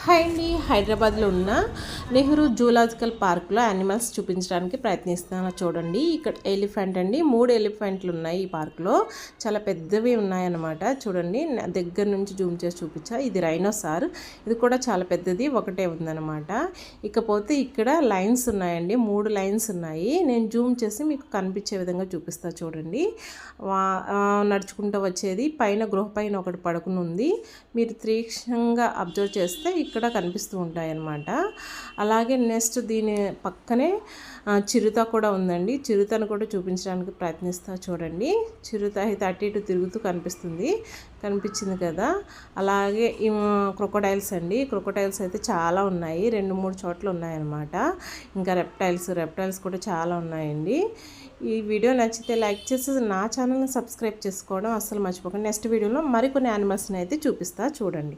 Hi అండి, హైదరాబాద్లో ఉన్న నెహ్రూ జూలాజికల్ పార్క్లో యానిమల్స్ చూపించడానికి ప్రయత్నిస్తాను. చూడండి, ఇక్కడ ఎలిఫెంట్ అండి. 3 ఎలిఫెంట్లు ఉన్నాయి ఈ పార్క్లో. చాలా పెద్దవి ఉన్నాయన్నమాట. చూడండి, దగ్గర నుంచి జూమ్ చేసి చూపించా. ఇది రైనోసార్, ఇది కూడా చాలా పెద్దది, ఒకటే ఉందన్నమాట. ఇకపోతే ఇక్కడ లైన్స్ ఉన్నాయండి, 3 లైన్స్ ఉన్నాయి. నేను జూమ్ చేసి మీకు కనిపించే విధంగా చూపిస్తా. చూడండి, నడుచుకుంటూ వచ్చేది. పైన గృహ పైన ఒకటి పడుకుని ఉంది. మీరు తీక్షణంగా అబ్జర్వ్ చేస్తే ఇక్కడ కనిపిస్తూ ఉంటాయన్నమాట. అలాగే నెక్స్ట్ దీని పక్కనే చిరుత కూడా ఉందండి. చిరుతను కూడా చూపించడానికి ప్రయత్నిస్తా. చూడండి, చిరుత అయితే అటు ఇటు తిరుగుతూ కనిపించింది కదా. అలాగే క్రొకోడైల్స్ అండి. క్రొకోడైల్స్ అయితే చాలా ఉన్నాయి, 2-3 చోట్ల ఉన్నాయన్నమాట. ఇంకా రెప్టైల్స్ కూడా చాలా ఉన్నాయండి. ఈ వీడియో నచ్చితే లైక్ చేసి నా ఛానల్ని సబ్స్క్రైబ్ చేసుకోవడం అస్సలు మర్చిపోకండి. నెక్స్ట్ వీడియోలో మరికొన్ని యానిమల్స్ని అయితే చూపిస్తా. చూడండి.